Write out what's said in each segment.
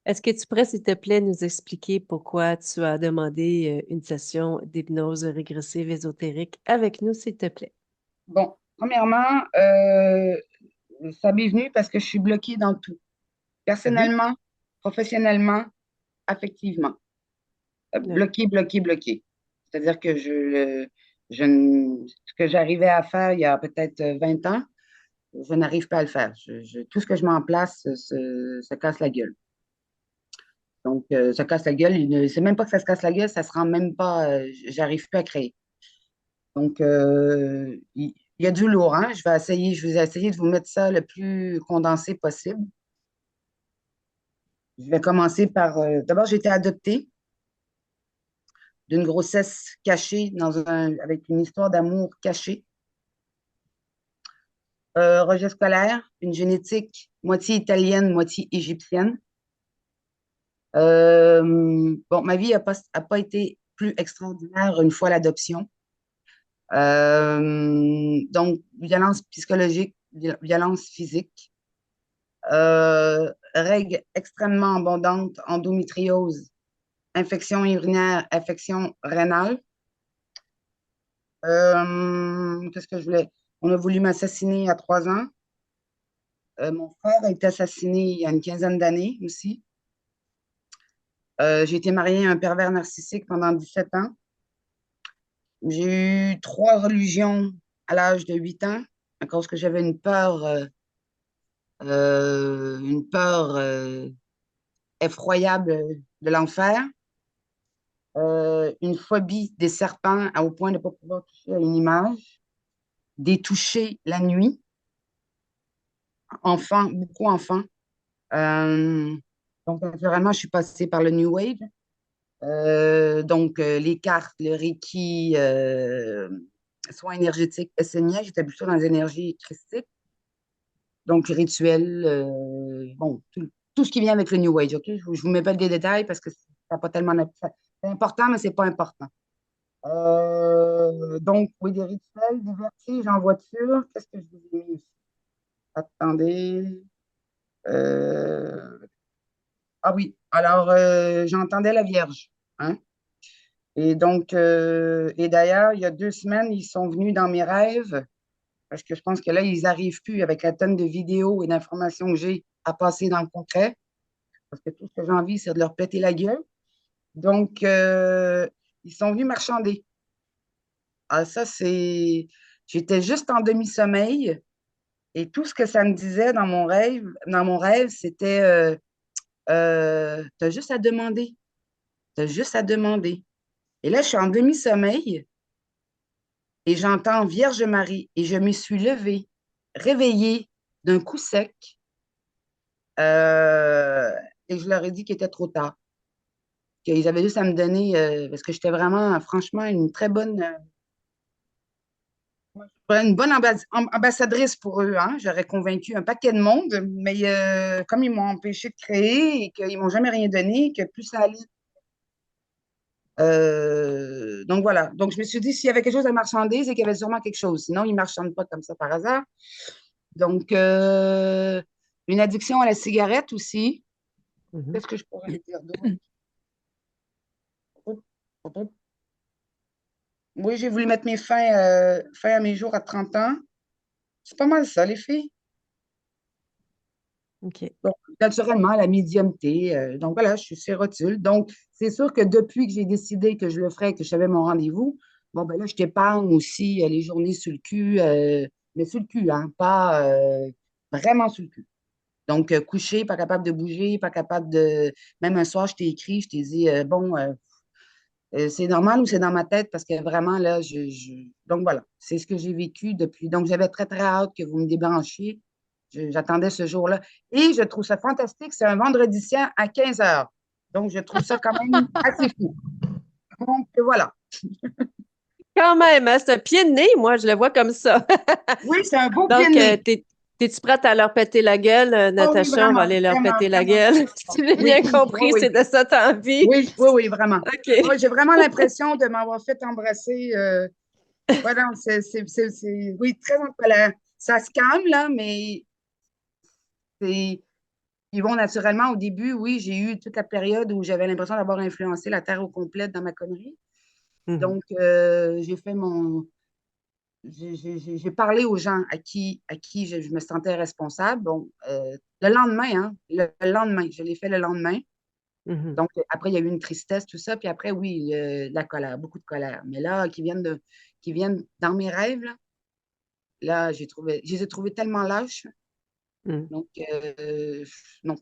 Est-ce que tu pourrais, s'il te plaît, nous expliquer pourquoi tu as demandé une session d'hypnose régressive ésotérique avec nous, s'il te plaît? Bon, premièrement, ça m'est venu parce que je suis bloquée dans tout. Mhm. Personnellement, professionnellement, affectivement. Oui. Bloquée, bloquée, bloquée. C'est-à-dire que ce que j'arrivais à faire il y a peut-être 20 ans, je n'arrive pas à le faire. Tout ce que je mets en place se casse la gueule. Donc, ça casse la gueule. C'est même pas que ça se casse la gueule, ça se rend même pas, j'arrive plus à créer. Donc, il y a du lourd, hein. Je vais essayer de vous mettre ça le plus condensé possible. Je vais commencer par, d'abord, j'ai été adoptée d'une grossesse cachée avec une histoire d'amour cachée. Rejet scolaire, une génétique moitié italienne, moitié égyptienne. Bon, ma vie n'a pas été plus extraordinaire une fois l'adoption. Donc, violence psychologique, violence physique, règles extrêmement abondantes, endométriose, infection urinaire, infection rénale. Qu'est-ce que je voulais? On a voulu m'assassiner à 3 ans. Mon frère a été assassiné il y a une quinzaine d'années aussi. J'ai été mariée à un pervers narcissique pendant 17 ans. J'ai eu 3 religions à l'âge de 8 ans à cause que j'avais une peur effroyable de l'enfer, une phobie des serpents au point de ne pas pouvoir toucher à une image, des touchés la nuit, enfant, beaucoup enfant. Euh, donc, naturellement, je suis passée par le New Age. Donc, les cartes, le Reiki, soins énergétiques, SNIA, j'étais plutôt dans les énergies christiques. Donc, rituels, bon, tout ce qui vient avec le New Age, OK? Je ne vous mets pas des détails parce que ça pas tellement... C'est important, mais c'est pas important. Donc, oui, des rituels, des vertiges en voiture. Qu'est-ce que je vous ai mis ici? Attendez. Euh, Ah oui, alors, j'entendais la Vierge, hein? Et donc, et d'ailleurs, il y a 2 semaines, ils sont venus dans mes rêves, parce que je pense que là, ils n'arrivent plus avec la tonne de vidéos et d'informations que j'ai à passer dans le concret, parce que tout ce que j'ai envie, c'est de leur péter la gueule. Donc, ils sont venus marchander. Ah, ça, c'est... J'étais juste en demi-sommeil, et tout ce que ça me disait dans mon rêve, c'était, t'as juste à demander, t'as juste à demander. Et là, je suis en demi-sommeil, et j'entends Vierge Marie, et je me suis levée, réveillée d'un coup sec, euh, et je leur ai dit qu'il était trop tard, qu'ils avaient juste à me donner, parce que j'étais vraiment, franchement, une bonne ambassadrice pour eux, hein. J'aurais convaincu un paquet de monde, mais comme ils m'ont empêché de créer et qu'ils m'ont jamais rien donné, que plus ça allait. Donc voilà. Donc je me suis dit, s'il y avait quelque chose à marchander, c'est qu'il y avait sûrement quelque chose. Sinon, ils ne marchandent pas comme ça par hasard. Donc, une addiction à la cigarette aussi. Mhm. Qu'est-ce que je pourrais dire d'autre? Oui, j'ai voulu mettre fin à mes jours à 30 ans. C'est pas mal ça, les filles. OK. Donc, naturellement, la médiumnité. Donc, voilà, je suis chez Rotule. Donc, c'est sûr que depuis que j'ai décidé que je le ferais, que je savais mon rendez-vous, bon, ben là, je t'épargne aussi les journées sur le cul, mais sur le cul, hein, pas vraiment sur le cul. Donc, couché, pas capable de bouger, pas capable de. Même un soir, je t'ai écrit, je t'ai dit, bon, c'est normal ou c'est dans ma tête parce que vraiment, là, donc voilà, c'est ce que j'ai vécu depuis. Donc, j'avais très, très hâte que vous me débranchiez. J'attendais ce jour-là. Et je trouve ça fantastique. C'est un vendredi saint à 15 heures. Donc, je trouve ça quand même assez fou. Donc, voilà. Quand même, hein, c'est un pied de nez, moi, je le vois comme ça. Oui, c'est un beau pied Donc, de nez. t'es-tu prête à leur péter la gueule, Oh oui, Natacha? On va vraiment, aller leur vraiment, péter la vraiment, gueule. vraiment. Si j'ai Oui, bien oui, compris, oui. c'est de ça t'as envie. Oui, oui, oui, vraiment. Oui, OK. j'ai vraiment l'impression de m'avoir fait embrasser. Ouais, non, oui, très en colère. Ça se calme, là, mais c'est Puis bon, naturellement, au début, oui, j'ai eu toute la période où j'avais l'impression d'avoir influencé la Terre au complète dans ma connerie. Mhm. Donc, j'ai fait mon, j'ai parlé aux gens à qui je me sentais responsable. Bon, le lendemain, hein, le lendemain, je l'ai fait le lendemain. Mhm. Donc, après, il y a eu une tristesse, tout ça. Puis après, oui, la colère, beaucoup de colère. Mais là, qui viennent dans mes rêves, là, je les ai trouvés tellement lâches. Mhm. Donc, non.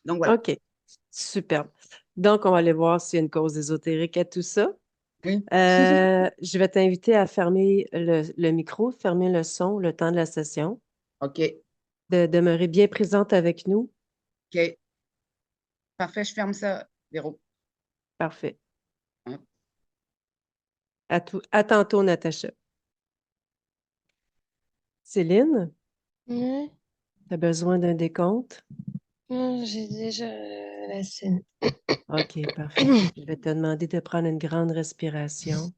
Donc, voilà. OK, super. Donc, on va aller voir s'il y a une cause ésotérique à tout ça. Oui. Je vais t'inviter à fermer le micro, fermer le son le temps de la session, OK. de demeurer bien présente avec nous. OK. Parfait, je ferme ça, Véro. Parfait. Hein? À tantôt, Natacha. Céline, Ouais, tu as besoin d'un décompte? non, j'ai déjà la scène. OK, parfait. Je vais te demander de prendre une grande respiration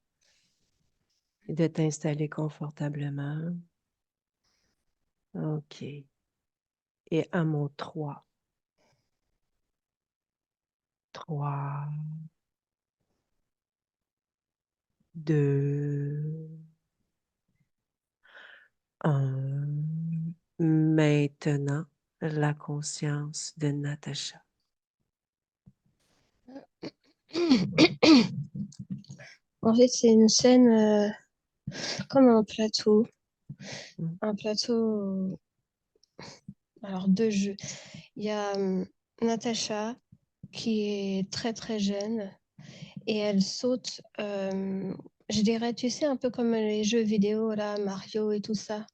et de t'installer confortablement. OK. Et à mon 3. 3, 2, 1. Maintenant, la conscience de Natacha. En fait, c'est une scène comme un plateau. Mm. Un plateau, alors deux jeux. Il y a Natacha qui est très très jeune et elle saute, je dirais, tu sais, un peu comme les jeux vidéo, là, Mario et tout ça.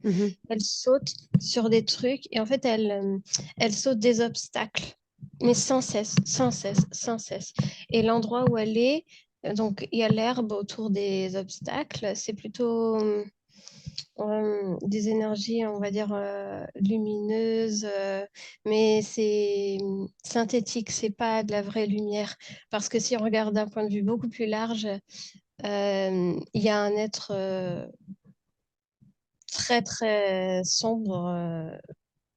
Mhm. Elle saute sur des trucs et en fait, elle saute des obstacles, mais sans cesse, sans cesse, sans cesse. Et l'endroit où elle est, donc il y a l'herbe autour des obstacles, c'est plutôt des énergies, on va dire, lumineuses, mais c'est synthétique, c'est pas de la vraie lumière. Parce que si on regarde d'un point de vue beaucoup plus large, il y a un être très, très sombre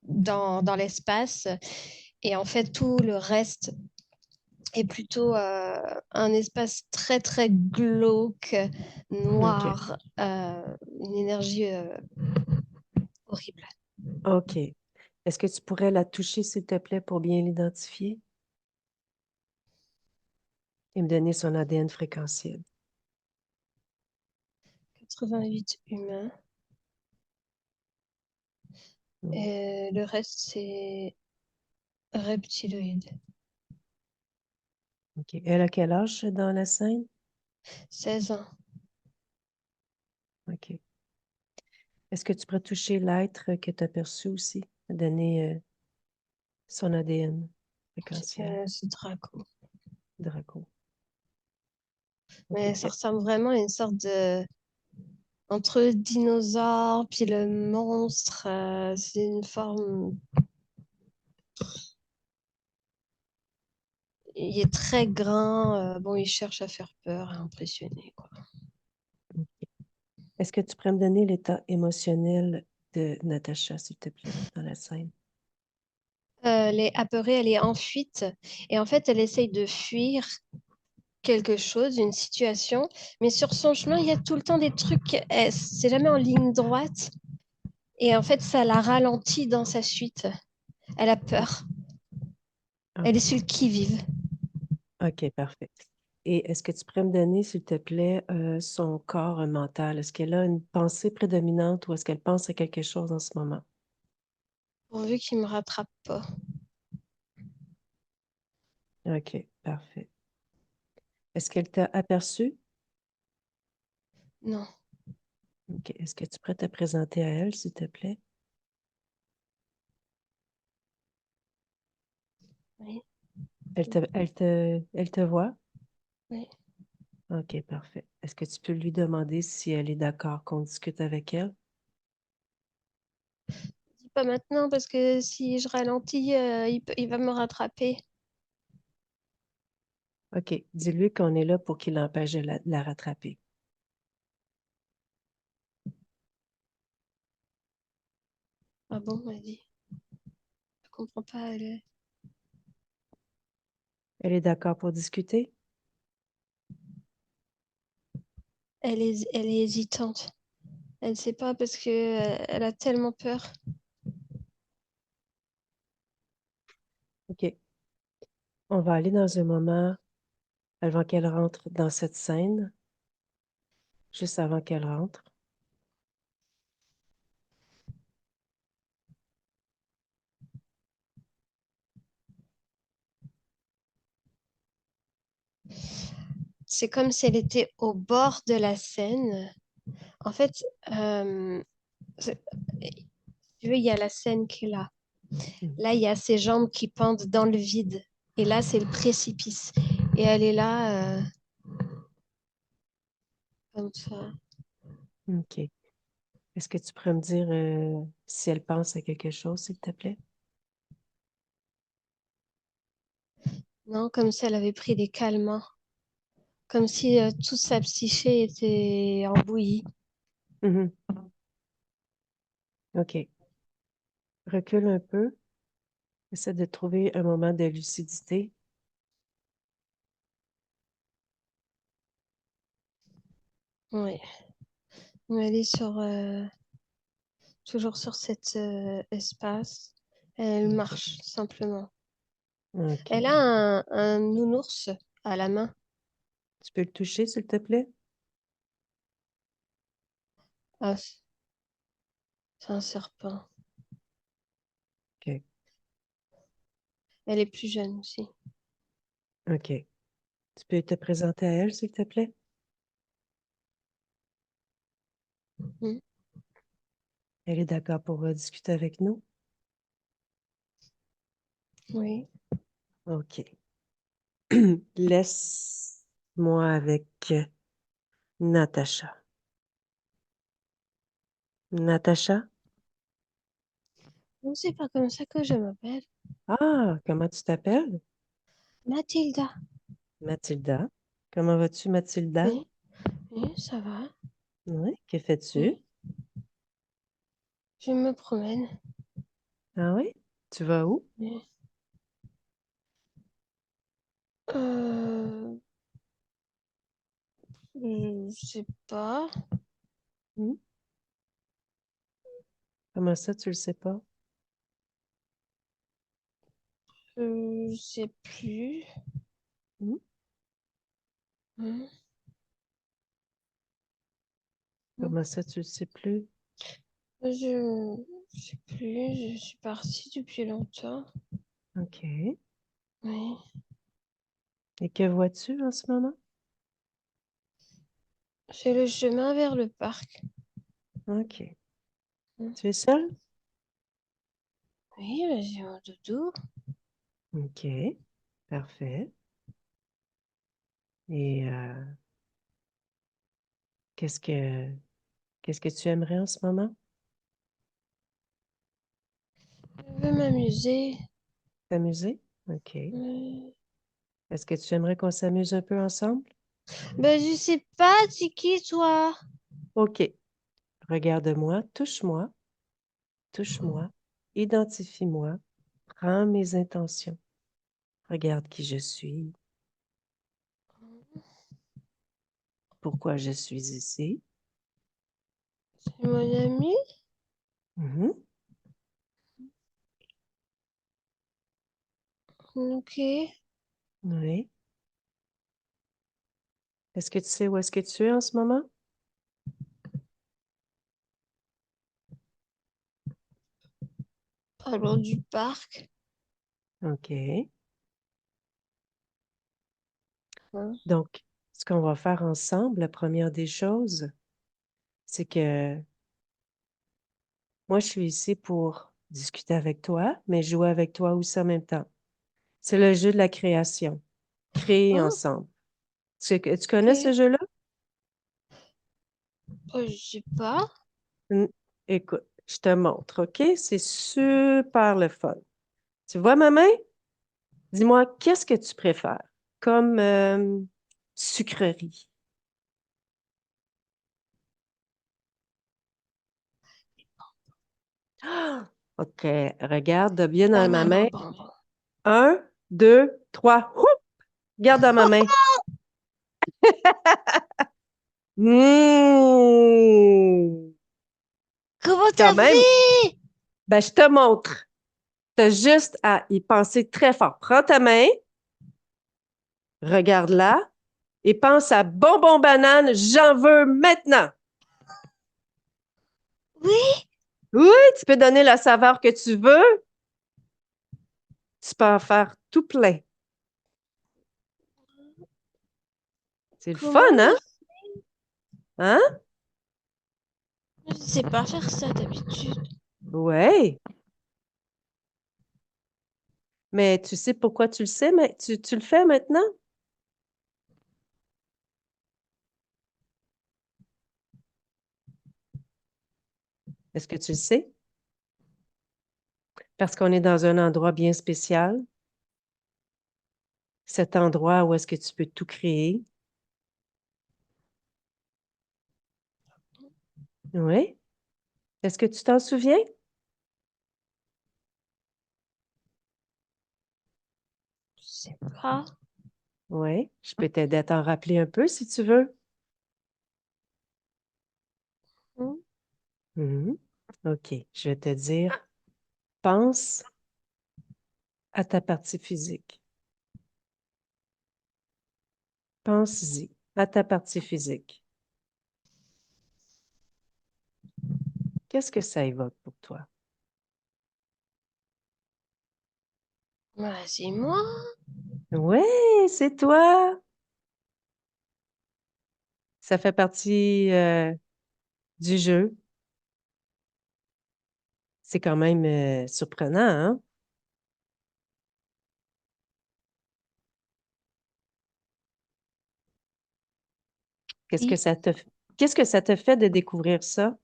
dans l'espace. Et en fait, tout le reste est plutôt un espace très, très glauque, OK. noir, une énergie horrible. OK. Est-ce que tu pourrais la toucher, s'il te plaît, pour bien l'identifier et me donner son ADN fréquentiel? 88 humains. Mm. Et le reste, c'est reptiloïde. OK. Elle a quel âge dans la scène? 16 ans. OK. Est-ce que tu pourrais toucher l'être que tu as perçu aussi? Me donner son ADN fréquentiel, C'est Draco. Draco. OK. Mais ça ressemble vraiment à une sorte de... Entre le dinosaure puis le monstre, c'est une forme... Il est très grand. Bon, il cherche à faire peur, à impressionner, quoi. Est-ce que tu pourrais me donner l'état émotionnel de Natacha, s'il te plaît, dans la scène? Elle est apeurée, elle est en fuite. Et en fait, elle essaye de fuir quelque chose, une situation. Mais sur son chemin, il y a tout le temps des trucs. C'est jamais en ligne droite. Et en fait, ça la ralentit dans sa fuite. Elle a peur. Elle est OK. sur le qui-vive. OK, parfait. Et est-ce que tu pourrais me donner, s'il te plaît, son corps mental? Est-ce qu'elle a une pensée prédominante ou est-ce qu'elle pense à quelque chose en ce moment? Pourvu qu'il me rattrape pas. OK, parfait. Est-ce qu'elle t'a aperçu? Non. OK. Est-ce que tu pourrais te présenter à elle, s'il te plaît? Oui. Elle te voit? Oui. OK, parfait. Est-ce que tu peux lui demander si elle est d'accord qu'on discute avec elle? Dis pas maintenant parce que si je ralentis, il va me rattraper. OK. Dis-lui qu'on est là pour qu'il l'empêche de la rattraper. Ah bon, vas-y. comprends pas. Elle est d'accord pour discuter? Elle est hésitante. Elle ne sait pas parce que elle a tellement peur. OK. On va aller dans un moment avant qu'elle rentre dans cette scène, juste avant qu'elle rentre. C'est comme si elle était au bord de la Seine. En fait, c'est- tu veux, il y a la Seine qui est là. Mm. Là, il y a ses jambes qui pendent dans le vide. Et là, c'est le précipice. Et elle est là, comme ça. OK. Est-ce que tu pourrais me dire si elle pense à quelque chose, s'il te plaît? Non, comme si elle avait pris des calmants. Comme si toute sa psyché était en bouillie. Mhm. OK. Recule un peu. Essaie de trouver un moment de lucidité. Oui. Elle est toujours sur cet espace. Elle OK. marche simplement. OK. Elle a un nounours à la main. Tu peux le toucher, s'il te plaît? Ah, c'est un serpent. OK. Elle est plus jeune aussi. OK. Tu peux te présenter à elle, s'il te plaît? Mm. Elle est d'accord pour discuter avec nous? Oui. OK. Laisse-moi avec Natacha. Natacha? Non, c'est pas comme ça que je m'appelle. Ah, comment tu t'appelles? Mathilda. Mathilda. Comment vas-tu, Mathilda? Oui, oui, ça va. Oui, que fais-tu? Oui. Je me promène. Ah oui? Tu vas où? Oui. Euh, je sais pas. Hmm? Comment ça, tu le sais pas? Je sais plus. Hmm? Hmm. Comment ça, tu le sais plus? Je sais plus. Je suis partie depuis longtemps. OK. Oui. Et que vois-tu en ce moment? C'est le chemin vers le parc. OK. Hmm. Tu es seule? Oui, mais j'ai mon doudou. OK. Parfait. Et qu'est-ce que qu'est-ce que tu aimerais en ce moment? Je veux m'amuser. T'amuser? OK. Oui. Est-ce que tu aimerais qu'on s'amuse un peu ensemble? Ben, je sais pas, c'est qui toi? OK. Regarde-moi, touche-moi, identifie-moi, prends mes intentions. Regarde qui je suis, pourquoi je suis ici. C'est mon ami? Mhm. Ok. Oui. Est-ce que tu sais où est-ce que tu es en ce moment? Parlons du parc. OK. Hein. Donc, ce qu'on va faire ensemble, la première des choses, c'est que moi, je suis ici pour discuter avec toi, mais jouer avec toi aussi en même temps. C'est le jeu de la création. Créer Oh, ensemble. Tu connais ce ok. jeu-là? Oh, je sais pas. Hmm. Écoute, je te montre, OK? C'est super le fun. Tu vois ma main? Dis-moi, qu'est-ce que tu préfères comme sucrerie? OK, regarde bien dans ma Banane main. au bonbon. 1, 2, 3. Oup! Garde dans ma main. Mmh! Comment Quand t'as même, fait? ben, je te montre. Tu as juste à y penser très fort. Prends ta main, regarde-la et pense à bonbon banane, j'en veux maintenant. Oui, Oui, tu peux donner la saveur que tu veux. Tu peux en faire tout plein. C'est le fun, comment hein? je... Hein? Je sais pas faire ça d'habitude. Ouais. Mais tu sais pourquoi tu le sais, mais tu le fais maintenant? Est-ce que tu le sais? Parce qu'on est dans un endroit bien spécial. Cet endroit où est-ce que tu peux tout créer. Oui. Est-ce que tu t'en souviens? Je sais pas. Oui. Je peux t'aider à t'en rappeler un peu si tu veux. Hmm. Mhm. OK. Je vais te dire, pense à ta partie physique. Pense-y à ta partie physique. Qu'est-ce que ça évoque pour toi? Bah, c'est moi. Oui, c'est toi. Ça fait partie du jeu. C'est quand même surprenant, hein? Qu'est-ce que Oui. ça te, qu'est-ce que ça te fait de découvrir ça?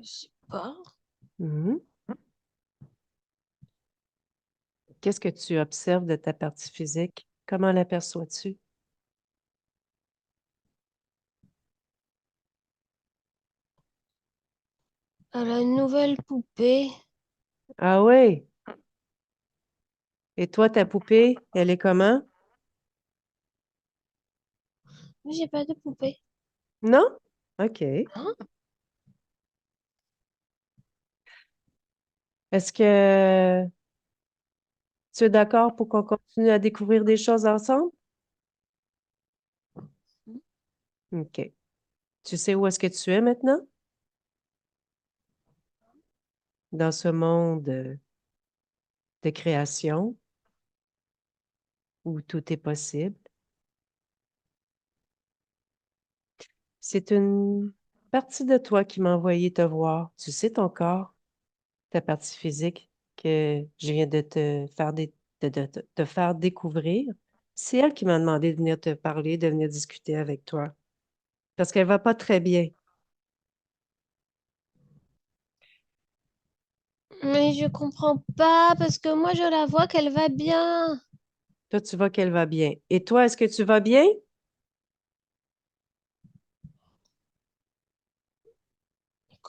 Je sais pas. Mhm. Qu'est-ce que tu observes de ta partie physique? Comment l'aperçois-tu? Elle a une nouvelle poupée. Ah oui. Et toi, ta poupée, elle est comment? Mais j'ai pas de poupée. Non? OK. Hein? Est-ce que tu es d'accord pour qu'on continue à découvrir des choses ensemble? OK. Tu sais où est-ce que tu es maintenant? Dans ce monde de création où tout est possible. C'est une partie de toi qui m'a envoyé te voir. Tu sais ton corps, ta partie physique que je viens de te faire, te faire découvrir. C'est elle qui m'a demandé de venir te parler, de venir discuter avec toi. Parce qu'elle va pas très bien. Mais je comprends pas parce que moi je la vois qu'elle va bien. Toi, tu vois qu'elle va bien. Et toi, est-ce que tu vas bien?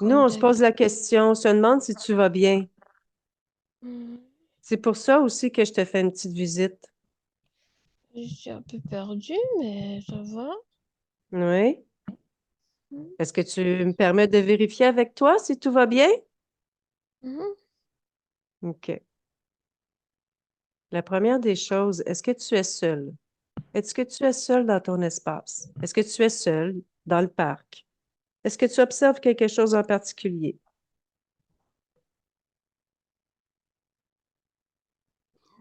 Nous, Comme on se d'habitude. pose la question, on se demande si tu vas bien. Hmm. C'est pour ça aussi que je te fais une petite visite. Je suis un peu perdue, mais ça va. Oui. Hmm. Est-ce que tu me permets de vérifier avec toi si tout va bien? Mhm. OK. La première des choses, est-ce que tu es seul? Est-ce que tu es seul dans ton espace? Est-ce que tu es seul dans le parc? Est-ce que tu observes quelque chose en particulier?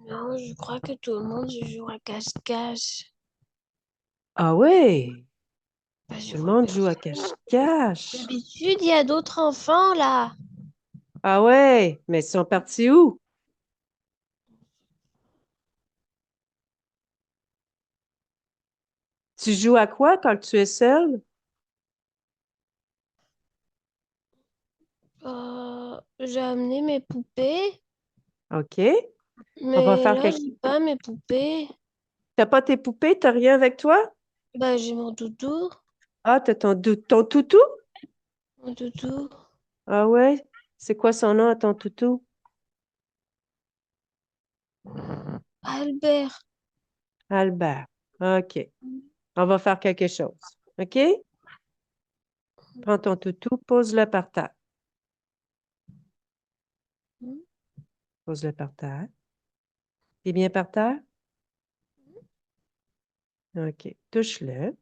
Non, je crois que tout le monde joue à cache-cache. Ah oui, Bah, je tout le vois monde joue à personne. cache-cache. D'habitude, il y a d'autres enfants là. Ah ouais, mais ils sont partis où? Tu joues à quoi quand tu es seul? J'ai amené mes poupées. OK. On va Mais faire là, quelque... j'ai pas mes poupées. T'as pas tes poupées? T'as rien avec toi? Bah, j'ai mon doudou. Ah, t'as ton toutou? Mon doudou. Ah ouais? C'est quoi son nom à ton toutou? Albert. Albert. OK. On va faire quelque chose. OK? Prends ton toutou, pose-le par terre. Pose-le par terre. Il est bien par terre? OK. Touche-le.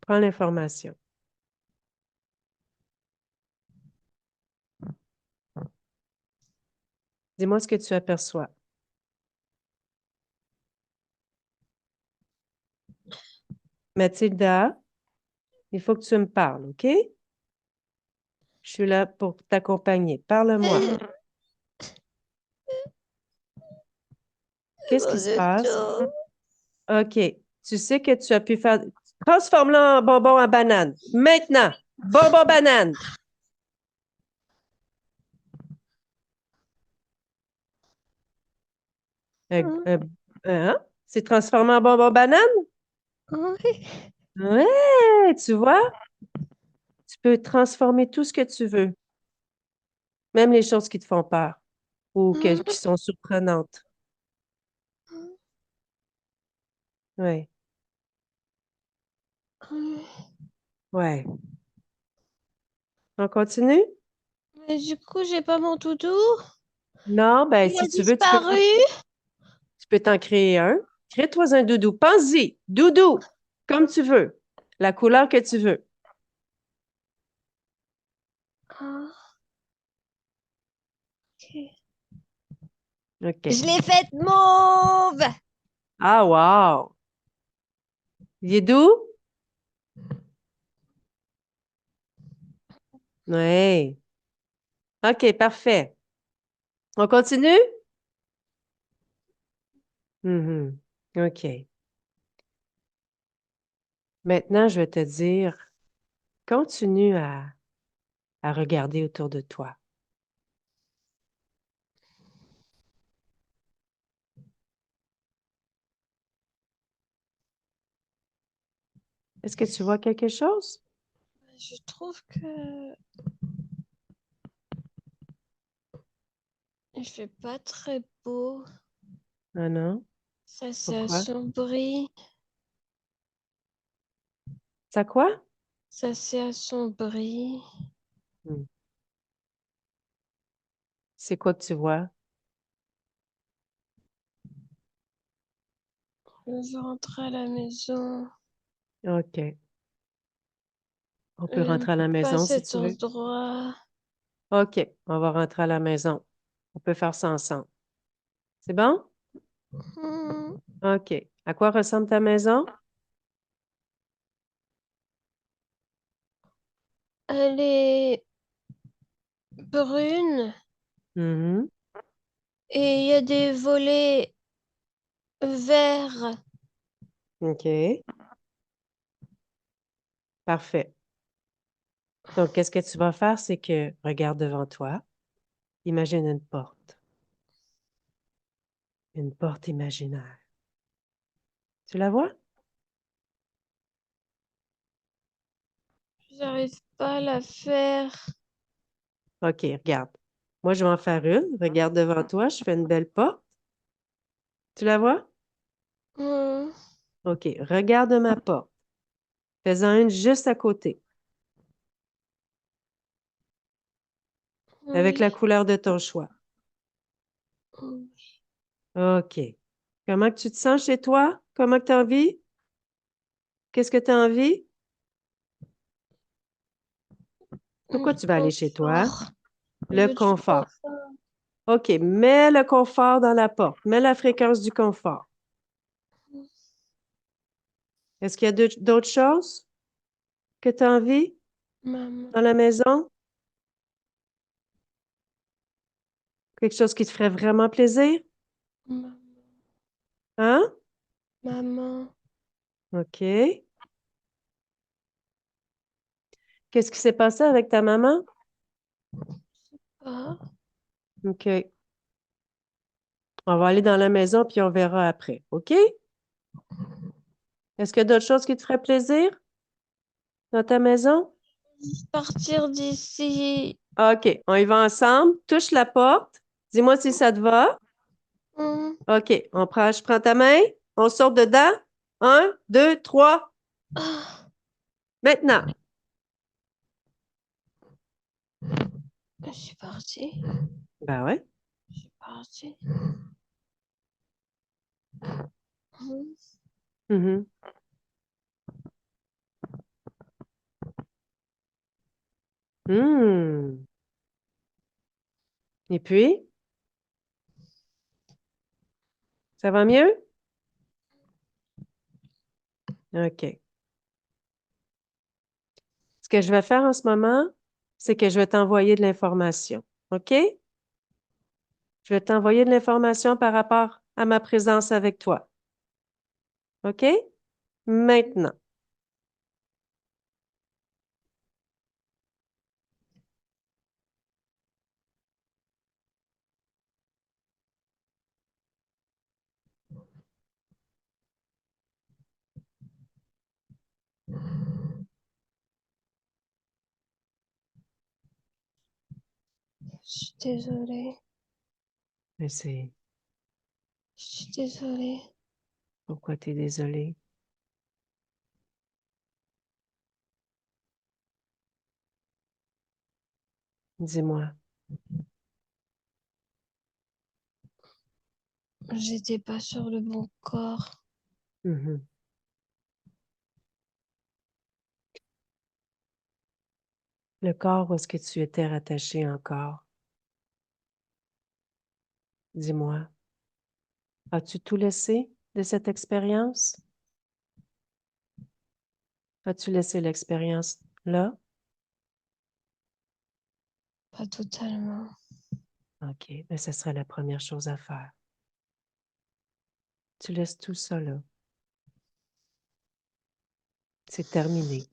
Prends l'information. Dis-moi ce que tu aperçois. Mathilda, il faut que tu me parles, OK? Je suis là pour t'accompagner. Parle-moi. Qu'est-ce Mon qui se passe? doudou. OK. Tu sais que tu as pu faire... Transforme-le en bonbon à banane. Maintenant. Bonbon banane. Euh, hein? C'est transformé en bonbon banane? Oui. Ouais, tu vois? Tu peux transformer tout ce que tu veux, même les choses qui te font peur ou qui sont surprenantes. Ouais, ouais. On continue? Mais du coup, j'ai pas mon doudou. Non, ben Il si a tu veux, disparu. tu peux t'en créer un. Crée-toi un doudou. Pense-y. Doudou, comme tu veux. La couleur que tu veux. Ah, ok. OK. Je l'ai faite mauve. Ah, wow! Il est doux? Oui. OK, parfait. On continue? Mhm. OK. Maintenant, je vais te dire, continue à regarder autour de toi. Est-ce que tu vois quelque chose? Je trouve que il fait pas très beau. Ah non? Ça s'est Pourquoi? assombri. Ça quoi? Ça s'est assombri. Hmm. C'est quoi que tu vois? Je veux rentrer à la maison. OK. On peut J'aime rentrer à la pas maison si cet tu veux. endroit. OK, on va rentrer à la maison. On peut faire ça ensemble. C'est bon? Hmm. OK. À quoi ressemble ta maison? Elle est brune Mhm. et il y a des volets verts. OK. Parfait. Donc, qu'est-ce que tu vas faire? C'est que regarde devant toi. Imagine une porte. Une porte imaginaire. Tu la vois? J'arrive pas à la faire. OK, regarde. Moi, je vais en faire une. Regarde devant toi. Je fais une belle porte. Tu la vois? Hmm. OK. Regarde ma porte. Fais-en une juste à côté, avec la Oui. couleur de ton choix. Hmm. OK. Comment que tu te sens chez toi? Comment que tu as envie? Qu'est-ce que tu as envie? Pourquoi tu vas aller chez toi? Confort. Je Le veux du confort. confort. OK. Mets le confort dans la porte. Mets la fréquence du confort. Est-ce qu'il y a d'autres choses que tu as envie Maman. dans la maison? Quelque chose qui te ferait vraiment plaisir? Maman. Hein? Maman. OK. Qu'est-ce qui s'est passé avec ta maman? Ah. OK. On va aller dans la maison, puis on verra après. OK? Est-ce qu'il y a d'autres choses qui te feraient plaisir dans ta maison? Partir d'ici. OK. On y va ensemble. Touche la porte. Dis-moi si ça te va. Hmm. OK. Je prends ta main. On sort dedans. 1, 2, 3. Ah, Maintenant. je suis partie. Ben ouais. Je suis partie. Hmm. Mhm. Hmm. Et puis, ça va mieux? OK. Ce que je vais faire en ce moment, c'est que je vais t'envoyer de l'information. OK? Je vais t'envoyer de l'information par rapport à ma présence avec toi. OK? Maintenant. Je suis désolée. Mais c'est Je suis désolée. pourquoi tu es désolé? Dis-moi. J'étais pas sur le bon corps. Mhm. Le corps où est-ce que tu étais rattaché encore? Dis-moi. As-tu tout laissé de cette expérience? As-tu laissé l'expérience là? Pas totalement. OK, mais ce serait la première chose à faire. Tu laisses tout ça là. C'est terminé.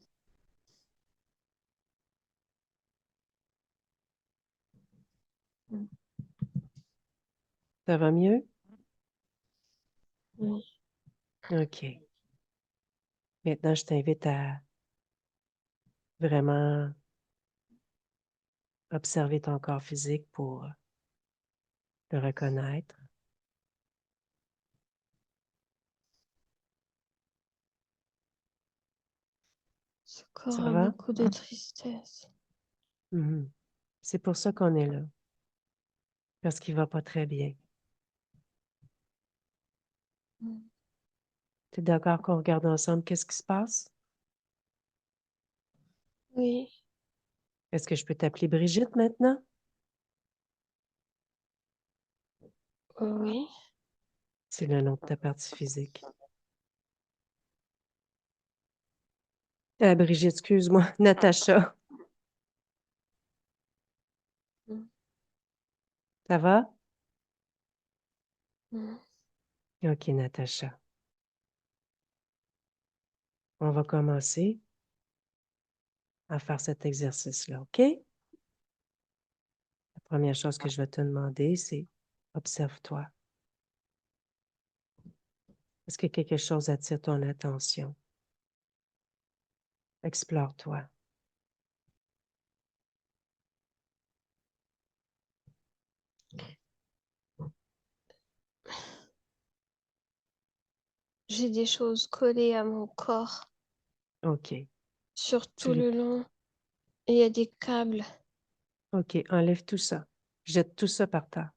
Hmm. Ça va mieux? Oui. OK. Maintenant, je t'invite à vraiment observer ton corps physique pour le reconnaître. Ce corps Ça a va? beaucoup de tristesse. Mhm. C'est pour ça qu'on est là. Parce qu'il va pas très bien. Hmm. Tu es d'accord qu'on regarde ensemble qu'est-ce qui se passe? Oui. Est-ce que je peux t'appeler Brigitte maintenant? Oui. C'est le nom de ta partie physique. Brigitte, excuse-moi. Natacha, Hmm. ça va? Hmm. OK, Natacha. On va commencer à faire cet exercice-là, OK? La première chose que je vais te demander, c'est observe-toi. Est-ce que quelque chose attire ton attention? Explore-toi. J'ai des choses collées à mon corps OK. sur tout Tu... le long. Et il y a des câbles. OK, enlève tout ça. Jette tout ça par terre.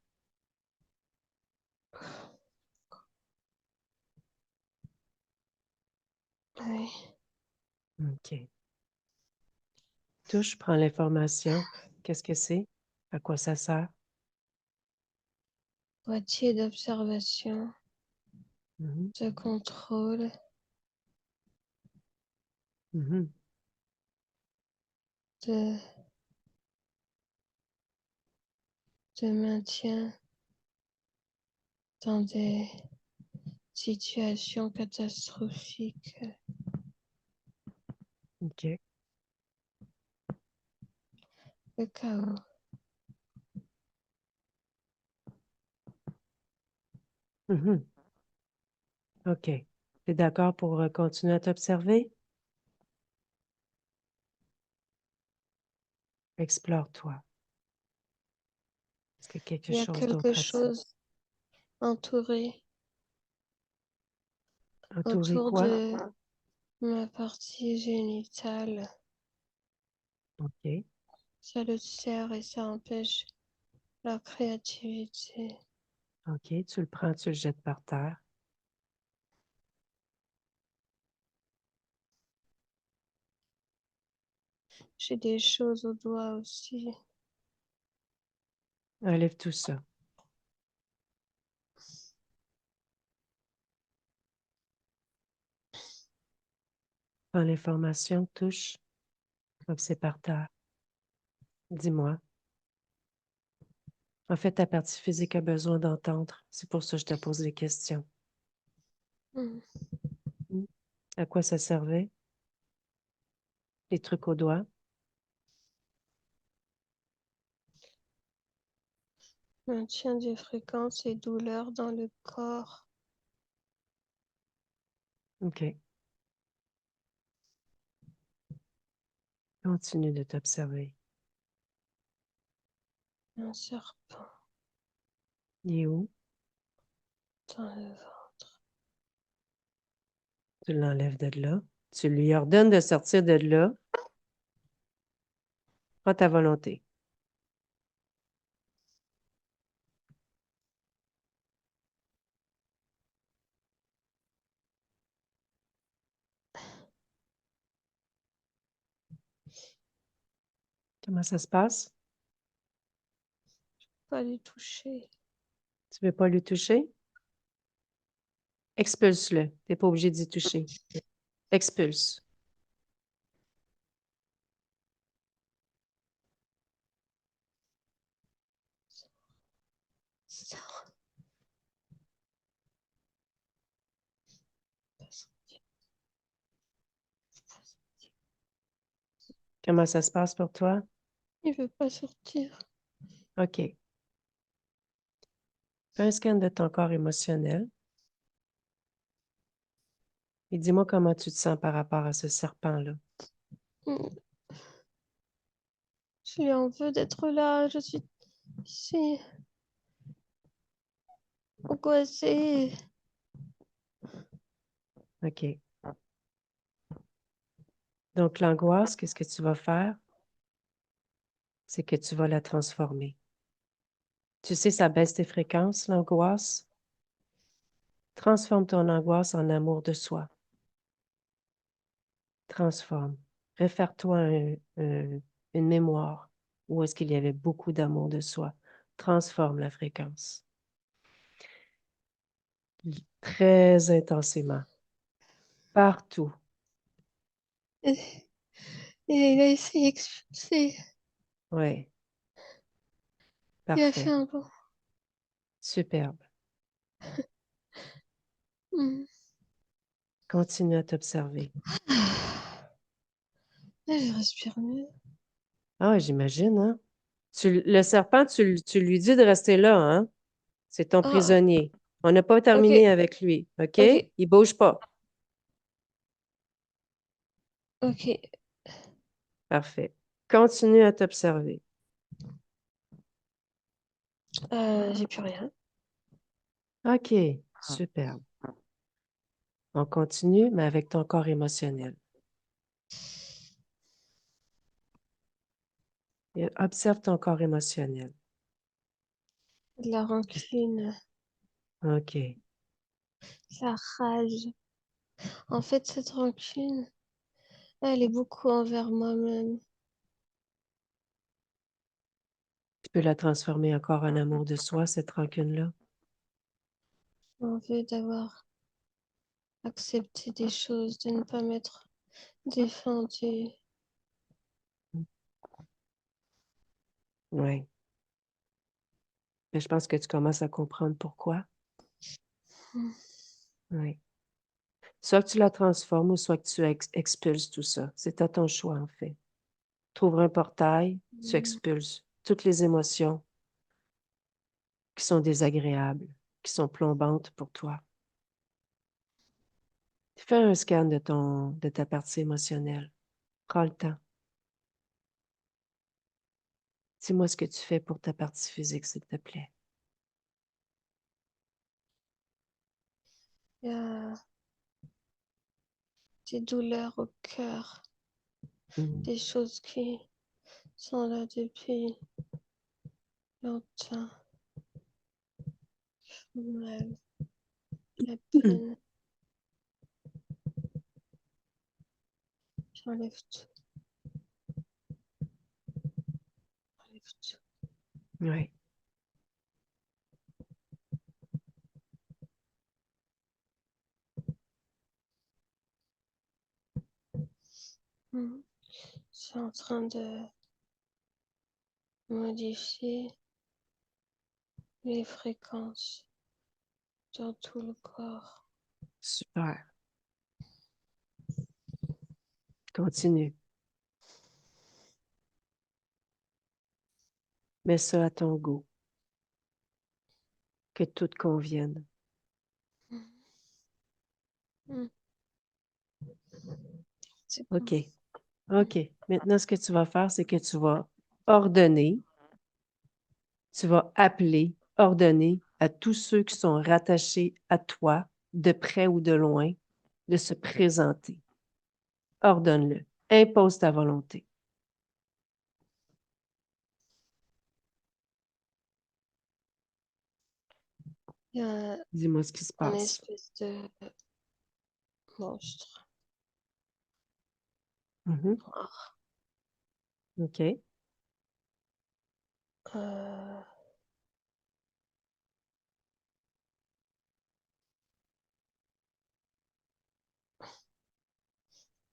Oui. OK. Touche, prends l'information. Qu'est-ce que c'est? À quoi ça sert? Boîtier d'observation, Mhm, de contrôle, mhm. de, de maintien dans des situations catastrophiques. OK. Le chaos. Mhm. OK. Tu es d'accord pour continuer à t'observer? Explore-toi. Est-ce qu'il y a quelque Il y a chose quelque d'autre à dire? chose entouré Entourer autour quoi? de ma partie génitale. OK. Ça le sert et ça empêche la créativité. OK. Tu le prends, tu le jettes par terre. J'ai des choses au doigt aussi. Enlève tout ça. Prends l'information, touche, hop, c'est par terre. Dis-moi. En fait, ta partie physique a besoin d'entendre. C'est pour ça que je te pose des questions. Hmm. Mm. À quoi ça servait? Les trucs au doigt? Maintien des fréquences et douleurs dans le corps. OK. Continue de t'observer. Un serpent Il est où? dans le ventre. Tu l'enlèves de là. Tu lui ordonnes de sortir de là. Prends ta volonté. Comment ça se passe? Pas les toucher. Tu veux pas lui toucher? Expulse-le. Tu n'es pas obligé d'y toucher. Expulse. Ça. Comment ça se passe pour toi? Il veut pas sortir. OK. Fais un scan de ton corps émotionnel et dis-moi comment tu te sens par rapport à ce serpent-là. Hmm. Je lui en veux d'être là. Je suis si angoissée. OK. Donc, l'angoisse, qu'est-ce que tu vas faire? C'est que tu vas la transformer. Tu sais, ça baisse tes fréquences, l'angoisse. Transforme ton angoisse en amour de soi. Transforme. Réfère-toi à une mémoire où est-ce qu'il y avait beaucoup d'amour de soi. Transforme la fréquence. Très intensément. Partout. Et, et il a essayé d'expulser. Oui, Il a fait parfait. un bon. Superbe. Hmm. Continue à t'observer. Là, je respire mieux. Ah, j'imagine, hein? Le serpent, tu lui dis de rester là, hein? C'est ton Ah, prisonnier. On n'a pas ok, terminé avec lui, OK? ok, Il bouge pas. ok. Parfait. Continue à t'observer. J'ai plus rien. OK, superbe. On continue, mais avec ton corps émotionnel. Et observe ton corps émotionnel. De la rancune, OK. de la rage. En fait, cette rancune, elle est beaucoup envers moi-même. Tu peux la transformer encore en amour de soi, cette rancune-là. En vue d'avoir accepté des choses, de ne pas m'être défendue. Oui. Mais je pense que tu commences à comprendre pourquoi. Hmm. Oui. Soit que tu la transformes ou soit que tu expulses tout ça. C'est à ton choix, en fait. Trouve un portail, tu expulses toutes les émotions qui sont désagréables. qui sont plombantes pour toi. Fais un scan de ta partie émotionnelle. Prends le temps. Dis-moi ce que tu fais pour ta partie physique, s'il te plaît. Il y a des douleurs au cœur, des choses qui sont là depuis longtemps. Mal, la peine. J'enlève tout. J'enlève tout. Oui. Je suis en train de modifier les fréquences dans tout le corps. Super. Continue. Mets ça à ton goût. Que tout te convienne. C'est OK. bon. OK. Maintenant, ce que tu vas faire, c'est que tu vas ordonner, tu vas appeler, ordonner à tous ceux qui sont rattachés à toi, de près ou de loin, de se présenter. Ordonne-le. Impose ta volonté. Il y a Dis-moi ce qui se un passe. espèce de monstre Mhm. noir. OK. Euh,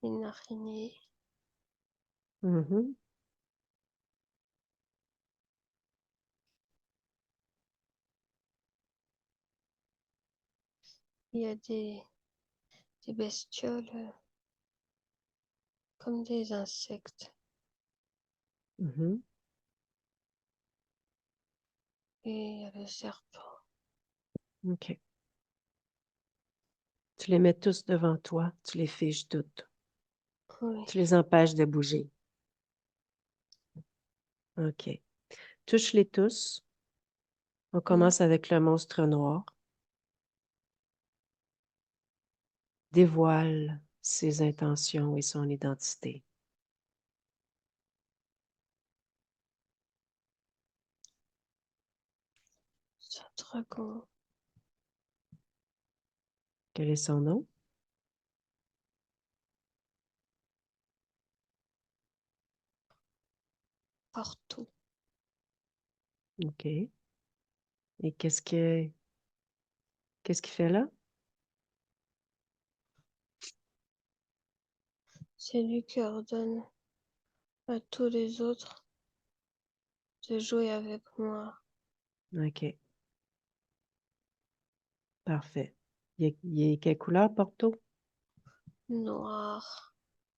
une araignée. Mhm. Il y a des bestioles comme des insectes. Mhm. Et il y a le serpent. OK. Tu les mets tous devant toi, tu les figes toutes. Oui. Tu les empêches de bouger. OK. Touche-les tous. On commence avec le monstre noir. Dévoile ses intentions et son identité. C'est un dragon. Quel est son nom? Partout. OK. Et qu'est-ce qu'il fait là? C'est lui qui ordonne à tous les autres de jouer avec moi. OK. Parfait. Il est quelle couleur, Porto? Noir.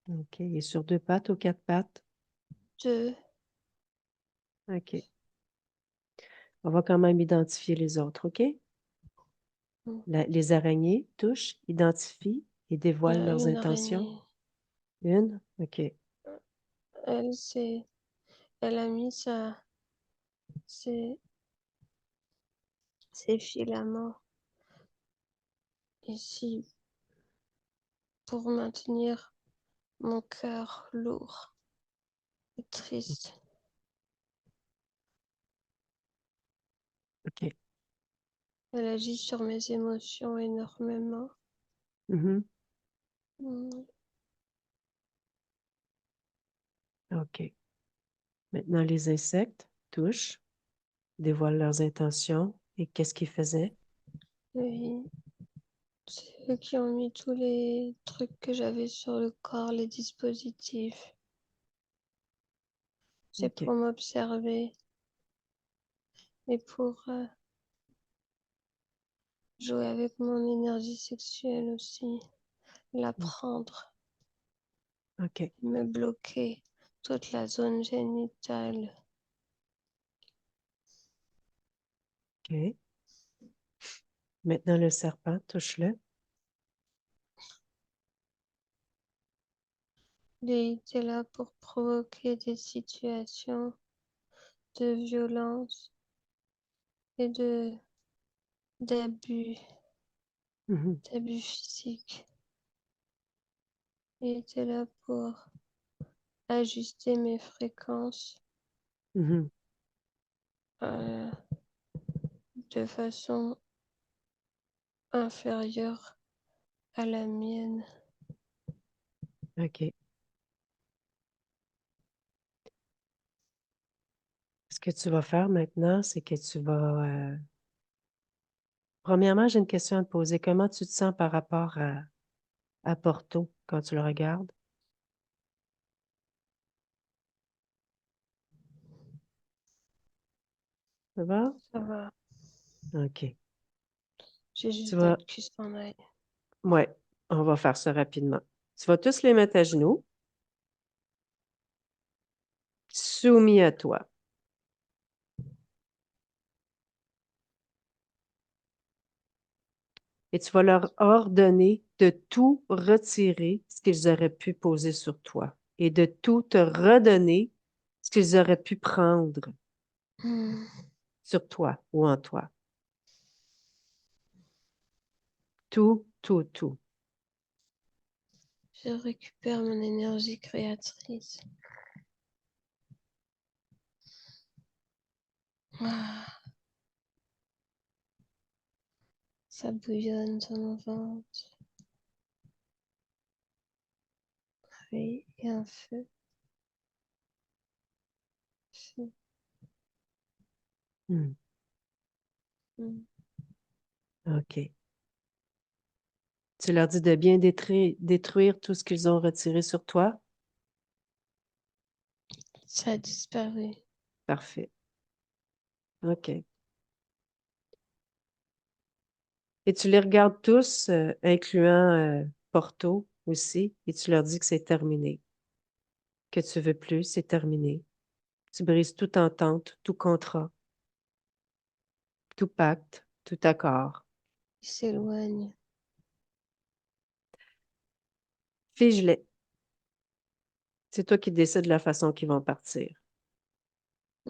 OK. Il est sur deux pattes ou quatre pattes? Deux. OK. On va quand même identifier les autres, OK? Les araignées touchent, identifient et dévoilent leurs Une intentions. araignée. Une? OK. Elle, elle a mis ses filaments ici pour maintenir mon cœur lourd et triste. OK. Elle agit sur mes émotions énormément. Mhm. Mm. OK. Maintenant, les insectes touchent, dévoilent leurs intentions. Et qu'est-ce qu'ils faisaient? Oui, c'est eux qui ont mis tous les trucs que j'avais sur le corps, les dispositifs. C'est OK. pour m'observer et pour jouer avec mon énergie sexuelle aussi, la prendre, OK. me bloquer toute la zone génitale. OK. Maintenant, le serpent, touche-le. Il était là pour provoquer des situations de violence et d'abus, Mhm, d'abus physiques. Il était là pour ajuster mes fréquences mhm. euh, de façon inférieure à la mienne. OK. Ce que tu vas faire maintenant, c'est que tu vas... Premièrement, j'ai une question à te poser. Comment tu te sens par rapport à Porto quand tu le regardes? Ça va? Ça va, OK. j'ai Tu juste vas... hâte qu'il s'en aille. Ouais, on va faire ça rapidement. Tu vas tous les mettre à genoux, soumis à toi. Et tu vas leur ordonner de tout retirer ce qu'ils auraient pu poser sur toi et de tout te redonner ce qu'ils auraient pu prendre Hmm. sur toi ou en toi. Tout, tout, tout. Je récupère mon énergie créatrice. Ah, ça bouillonne dans mon ventre. Oui, il y a un feu. Feu. Hmm, Hmm. OK. Tu leur dis de bien détruire tout ce qu'ils ont retiré sur toi? Ça a disparu. Parfait. OK. Et tu les regardes tous, incluant Porto aussi, et tu leur dis que c'est terminé, que tu veux plus, c'est terminé. Tu brises toute entente, tout contrat, tout pacte, tout accord. Il s'éloigne. Fige-les. C'est toi qui décides la façon qu'ils vont partir.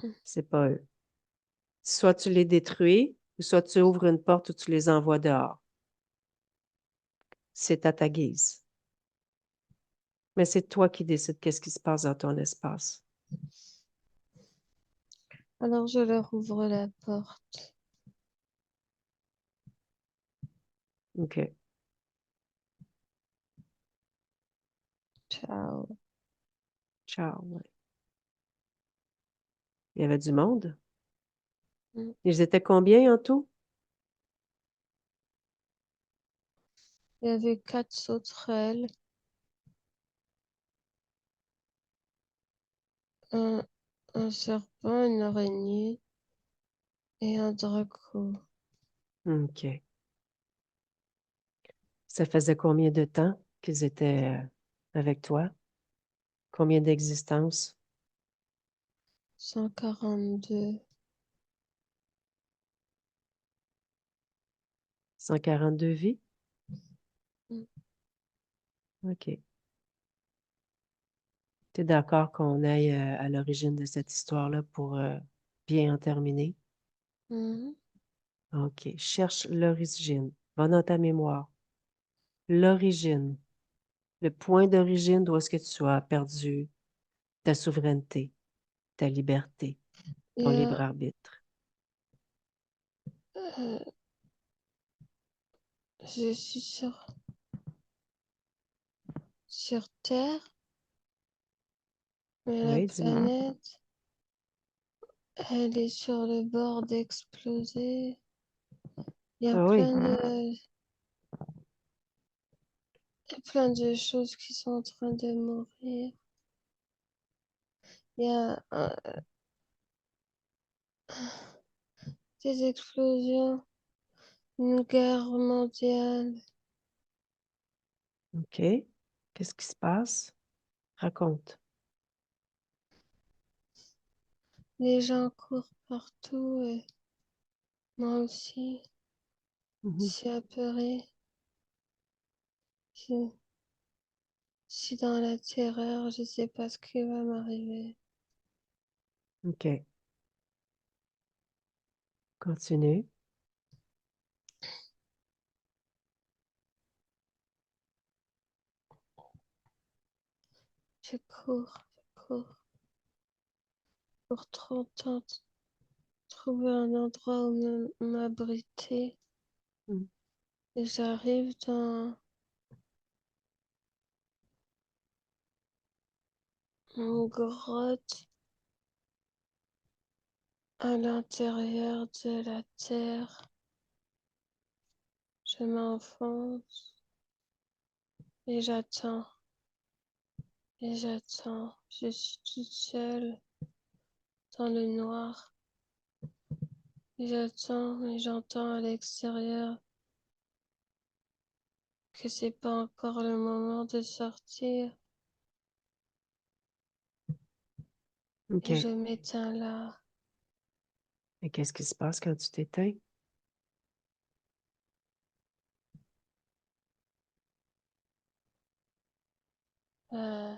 Hmm. C'est pas eux. Soit tu les détruis, ou soit tu ouvres une porte ou tu les envoies dehors. C'est à ta guise. Mais c'est toi qui décides qu'est-ce qui se passe dans ton espace. Alors je leur ouvre la porte. OK. Ciao. Ciao. Ouais. Il y avait du monde. Hmm. Ils étaient combien en tout? Il y avait 4 sauterelles, un, un serpent, une araignée et un draco. OK. Ça faisait combien de temps qu'ils étaient avec toi? Combien d'existences? 142. 142 vies? Hmm. OK. Tu es d'accord qu'on aille à l'origine de cette histoire-là pour bien en terminer? Mhm. OK. Cherche l'origine. Va dans ta mémoire. L'origine. Le point d'origine d'où est-ce que tu as perdu ta souveraineté, ta liberté, ton Et libre arbitre. euh, je suis sur Terre, mais la Oui, dis-moi. planète, elle est sur le bord d'exploser. Il y a Ah oui. plein de choses qui sont en train de mourir. Il y a des explosions, une guerre mondiale. OK. Qu'est-ce qui se passe? Raconte. Les gens courent partout et moi aussi. Mhm. Je suis apeurée. Je suis dans la terreur. Je sais pas ce qui va m'arriver. OK. Continue. Je cours pour trouver un endroit où m'abriter. Mm. Et j'arrive dans une grotte à l'intérieur de la terre. Je m'enfonce et j'attends. Et j'attends. Je suis toute seule dans le noir. Et j'attends et j'entends à l'extérieur que c'est pas encore le moment de sortir. Et OK. je m'éteins là. Et qu'est-ce qui se passe quand tu t'éteins? Euh,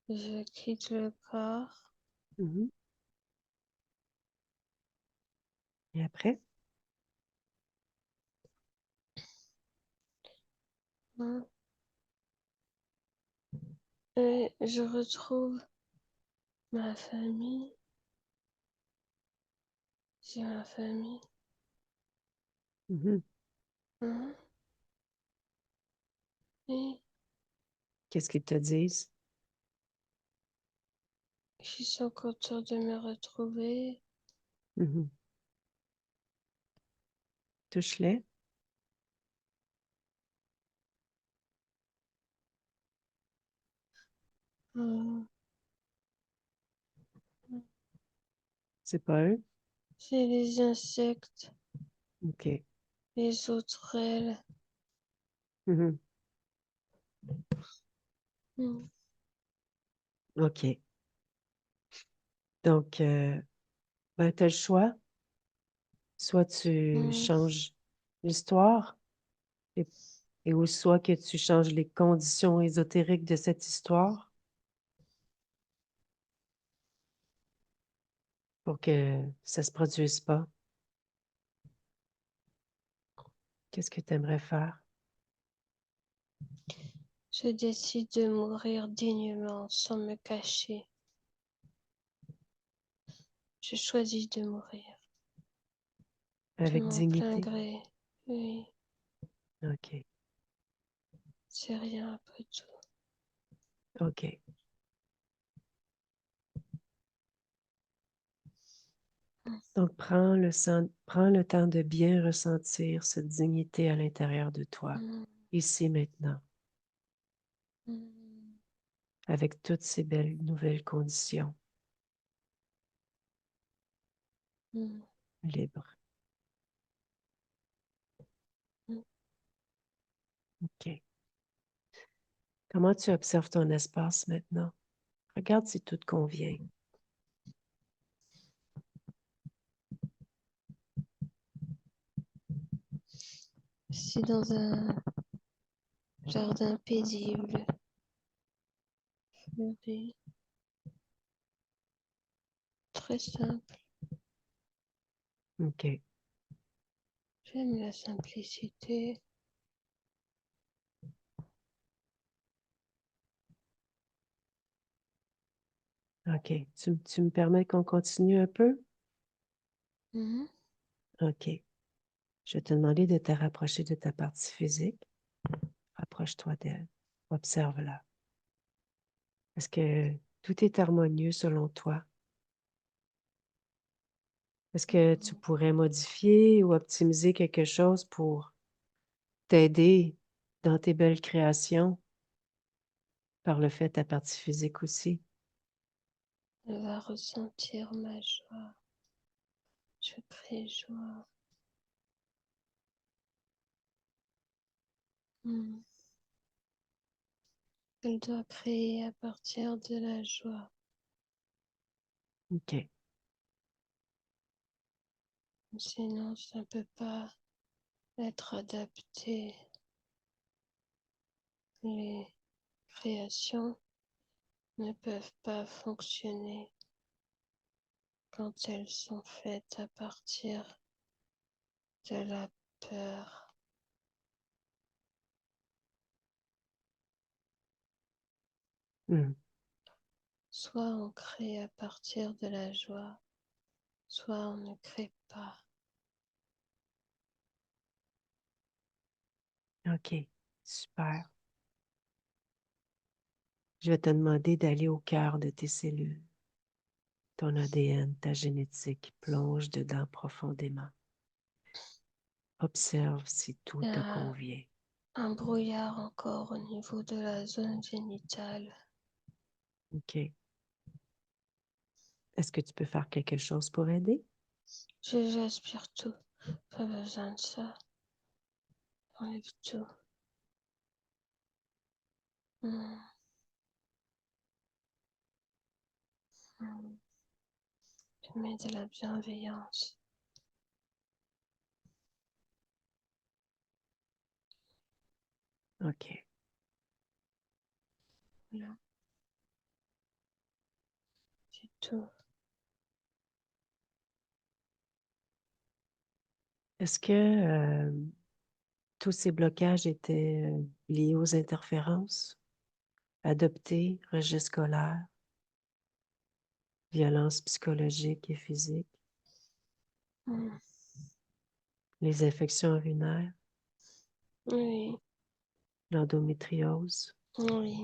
je quitte le corps. Mhm. Et après? Hein. Et je retrouve ma famille. J'ai ma famille. Mhm. Hein. Et Qu'est-ce qu'ils te disent? ils sont contents de me retrouver. Mhm. Touche-les. Euh, C'est pas eux? c'est les insectes, OK. les sauterelles. Mhm. Hmm. OK. Donc, ben, tu as le choix. Soit tu Hmm. changes l'histoire, et, et ou soit que tu changes les conditions ésotériques de cette histoire pour que ça se produise pas. Qu'est-ce que tu aimerais faire? Je décide de mourir dignement, sans me cacher. Je choisis de mourir de Avec mon plein dignité? gré. Oui, OK. c'est rien après tout. OK. Donc, prends le temps de bien ressentir cette dignité à l'intérieur de toi, Hmm. ici maintenant, Hmm. avec toutes ces belles nouvelles conditions, Hmm. libres. Hmm. OK. Comment tu observes ton espace maintenant? Regarde si tout te convient. Je suis dans un jardin paisible, fleuri, très simple. OK. J'aime la simplicité. OK. Tu me permets qu'on continue un peu? Hmm. OK. Je vais te demander de te rapprocher de ta partie physique. Rapproche-toi d'elle. Observe-la. Est-ce que tout est harmonieux selon toi? Est-ce que tu pourrais modifier ou optimiser quelque chose pour t'aider dans tes belles créations par le fait ta partie physique aussi? Elle va ressentir ma joie. Je crée joie. Hmm. Elle doit créer à partir de la joie. OK. Sinon, ça ne peut pas. être adapté. Les créations ne peuvent pas fonctionner quand elles sont faites à partir de la peur. Hmm. Soit on crée à partir de la joie, soit on ne crée pas. OK, super. Je vais te demander d'aller au cœur de tes cellules. Ton ADN, ta génétique, plonge dedans profondément. Observe si tout Il y te a convient. un brouillard encore au niveau de la zone génitale. OK. Est-ce que tu peux faire quelque chose pour aider? J'aspire tout. Pas besoin de ça. J'enlève tout. Hmm. Je mets de la bienveillance. OK. Voilà. C'est tout. Est-ce que tous ces blocages étaient liés aux interférences? Adopter, rejet scolaire, violence psychologique et physique, Hmm. les infections urinaires, Oui, l'endométriose, oui.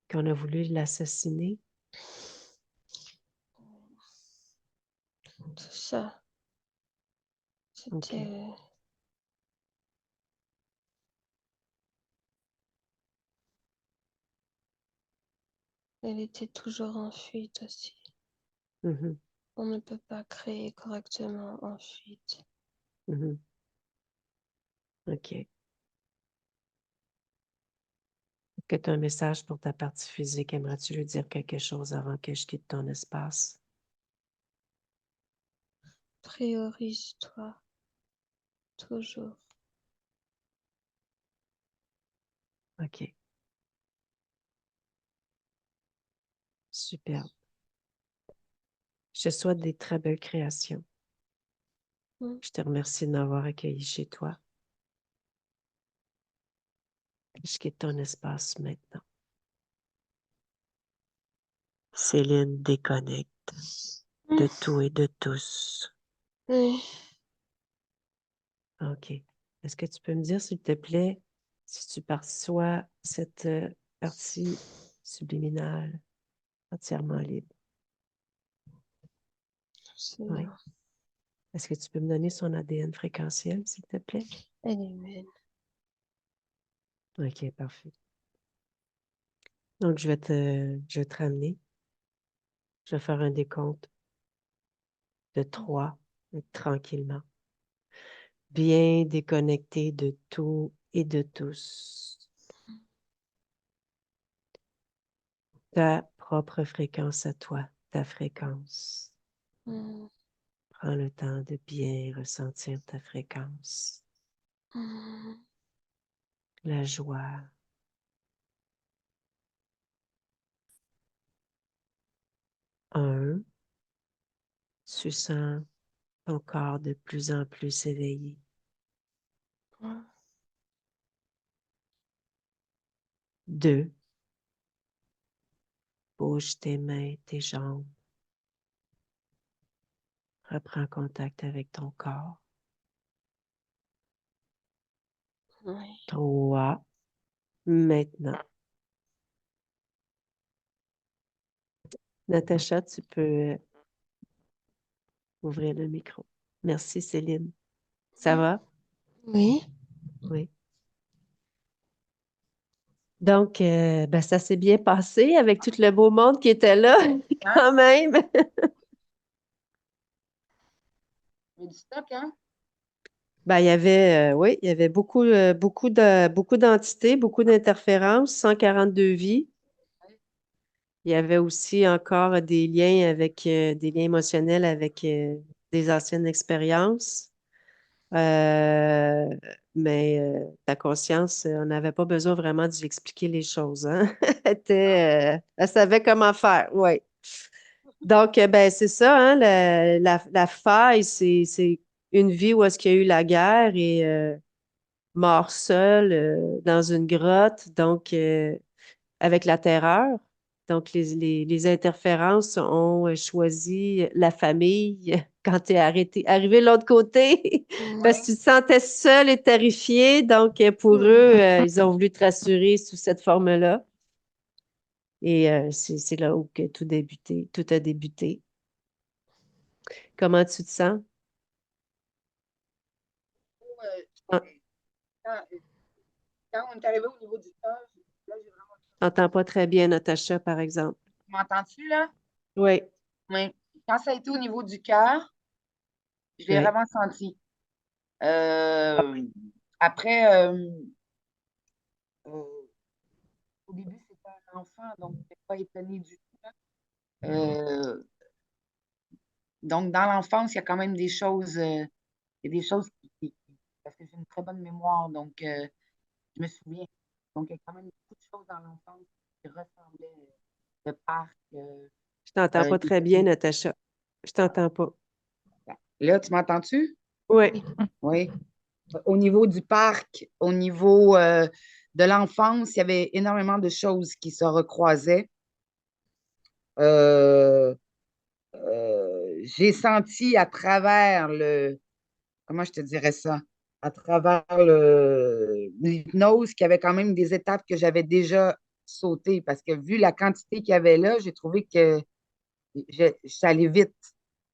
qu'on a voulu l'assassiner. Tout ça, OK. c'était... Elle était toujours en fuite aussi. Mhm, On ne peut pas créer correctement en fuite. mhm. OK. Est-ce que tu as un message pour ta partie physique? Aimerais-tu lui dire quelque chose avant que je quitte ton espace? Priorise-toi, toujours. OK. Super. Je te souhaite des très belles créations. Hmm. Je te remercie de m'avoir accueilli chez toi. Je quitte ton espace maintenant. Céline déconnecte de tout et de tous. Oui. OK. Est-ce que tu peux me dire, s'il te plaît, si tu perçois cette partie subliminale entièrement libre? C'est Oui. bien. Est-ce que tu peux me donner son ADN fréquentiel, s'il te plaît? Elle est humaine. OK, parfait. Donc, je vais te ramener. Je vais faire un décompte de 3, tranquillement. Bien déconnecté de tout et de tous. Ta propre fréquence à toi, ta fréquence. Hmm. Prends le temps de bien ressentir ta fréquence. Hmm. La joie. Un, tu sens ton corps de plus en plus éveillé. Ouais. Deux, bouge tes mains, tes jambes. Reprends contact avec ton corps. Oui. Trois, maintenant. Natacha, tu peux ouvrir le micro. Merci, Céline. Ça va? Oui. Oui. Donc, ben, ça s'est bien passé avec tout le beau monde qui était là, Hein? quand même. Il y a du stock, hein? Ben, il y avait, oui, il y avait beaucoup d'entités, beaucoup d'interférences, 142 vies. Il y avait aussi encore des liens avec des liens émotionnels avec des anciennes expériences. Euh, mais ta conscience, on n'avait pas besoin vraiment d'y expliquer les choses, hein? Elle savait comment faire, oui. Donc, ben, c'est ça, hein? La faille, c'est une vie où est-ce qu'il y a eu la guerre et mort seul dans une grotte, donc avec la terreur. Donc, les interférences ont choisi la famille quand tu es arrivé de l'autre côté, parce que Ouais. tu te sentais seul et terrifié. Donc, pour eux, ils ont voulu te rassurer sous cette forme-là. Et c'est là où que tout a débuté. Comment tu te sens? Euh, Ah, quand, quand on est arrivé au niveau du cœur, là, j'ai vraiment. t'entends pas très bien, Natacha, par exemple. M'entends-tu, là? Oui, Oui. Quand ça a été au niveau du cœur, je l'ai oui. vraiment senti. Euh, après, euh, au début, c'était un enfant, donc je n'étais pas étonnée du tout, là. Euh, donc, dans l'enfance, il y a quand même des choses, il y a des choses parce que j'ai une très bonne mémoire, donc je me souviens. Donc, il y a quand même beaucoup de choses dans l'enfance qui ressemblaient, le parc, Je t'entends pas les très bien, petits. Natacha. Je t'entends pas. Là, tu m'entends-tu? Oui. Oui. Oui. Au niveau du parc, au niveau de l'enfance, il y avait énormément de choses qui se recroisaient. Euh, j'ai senti à travers comment je te dirais ça, à travers l'hypnose qu'il y avait quand même des étapes que j'avais déjà sautées parce que vu la quantité qu'il y avait là, j'ai trouvé que je allé vite,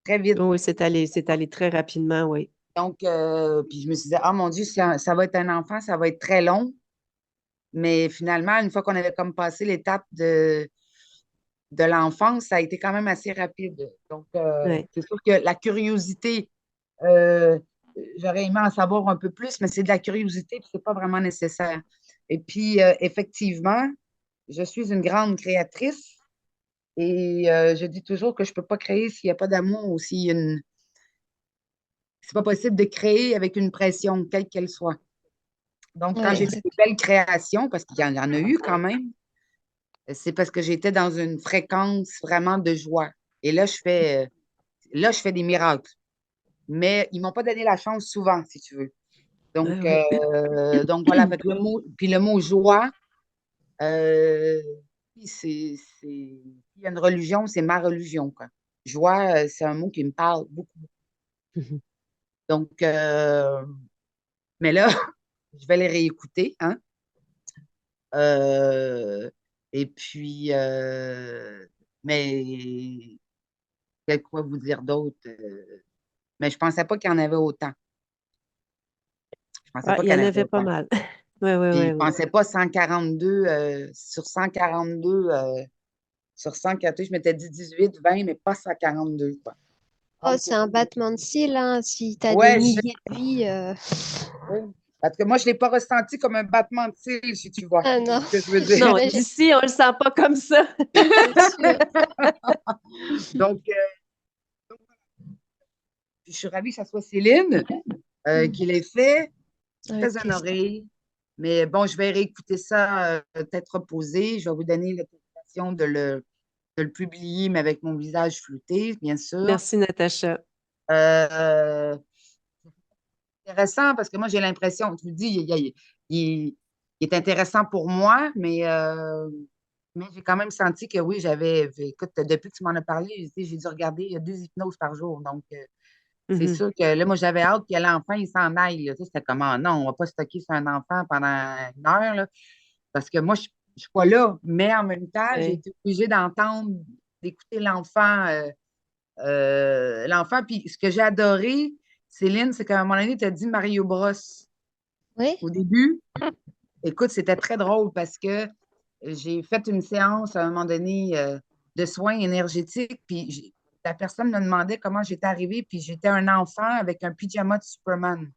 très vite. Oui, c'est allé très rapidement, oui. Donc, puis je me suis dit, ah mon Dieu, ça va être un enfant, ça va être très long. Mais finalement, une fois qu'on avait comme passé l'étape de l'enfance, ça a été quand même assez rapide. Donc, Oui. c'est sûr que la curiosité, euh, j'aurais aimé en savoir un peu plus, mais c'est de la curiosité, puis c'est pas vraiment nécessaire. Et puis, effectivement, je suis une grande créatrice et je dis toujours que je peux pas créer s'il n'y a pas d'amour ou s'il y a une. C'est pas possible de créer avec une pression, quelle qu'elle soit. Donc, Oui, quand j'ai fait des exact. belles créations, parce qu'il y en a eu quand même, c'est parce que j'étais dans une fréquence vraiment de joie. Et là, je fais des miracles. Mais ils ne m'ont pas donné la chance souvent, si tu veux. Ah Donc, oui. donc voilà, fait que puis le mot joie, euh, il y a une religion, c'est ma religion, quoi. Joie, c'est un mot qui me parle beaucoup. Donc, mais là, je vais les réécouter, hein. Euh, et puis, mais quoi vous dire d'autre? Mais je ne pensais pas qu'il y en avait autant. Je ne pensais Ah, pas il y qu'il y en en avait avait pas autant. mal. Oui, oui, Puis je oui, ne oui. pensais pas 142 sur 142 sur 142, je m'étais dit 18, 20, mais pas 142, quoi. Oh, Donc, c'est un battement de cils, hein. Si tu as des ouais, milliers de vies. oui. Parce que moi, je ne l'ai pas ressenti comme un battement de cils, si tu vois Ah non, ce que je veux dire. Non, j'imagine, d'ici, on le sent pas comme ça. c'est sûr. Donc, je suis ravie que ce soit Céline qui l'ait fait. Avec Très plaisir. honorée. Mais bon, je vais réécouter ça, tête reposée. Je vais vous donner l'autorisation de le publier, mais avec mon visage flouté, bien sûr. Merci, Natacha. Euh, Intéressant parce que moi, j'ai l'impression, tu me dis, il est intéressant pour moi, mais j'ai quand même senti que oui, écoute, depuis que tu m'en as parlé, j'ai dû regarder, il y a 2 hypnoses par jour. Donc, c'est Mhm. sûr que là, moi, j'avais hâte que l'enfant, il s'en aille, là. Tu sais, c'était comme, ah, non, on ne va pas stocker sur un enfant pendant 1 heure, là, parce que moi, je ne suis pas là. Mais en même temps, j'ai Oui. été obligée d'entendre, d'écouter l'enfant. L'enfant. Puis ce que j'ai adoré, Céline, c'est qu'à un moment donné, tu as dit Mario Bros. Oui? Au début. Écoute, c'était très drôle parce que j'ai fait une séance à un moment donné de soins énergétiques, puis la personne me demandait comment j'étais arrivée, puis j'étais un enfant avec un pyjama de Superman.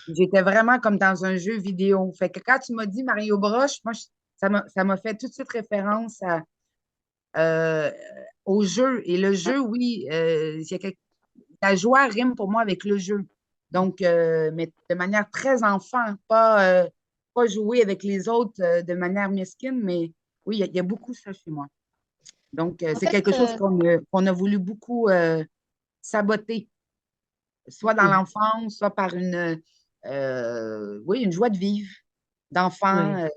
J'étais vraiment comme dans un jeu vidéo. Fait que quand tu m'as dit Mario Bros, moi, ça m'a fait tout de suite référence euh, au jeu. Et le jeu, oui, la joie rime pour moi avec le jeu. Donc, mais de manière très enfant, pas jouer avec les autres de manière mesquine, mais oui, il y a beaucoup ça chez moi. Donc, En c'est fait, quelque chose qu'on a voulu beaucoup saboter, soit dans Mhm. l'enfance, soit par oui, une joie de vivre d'enfant. Oui,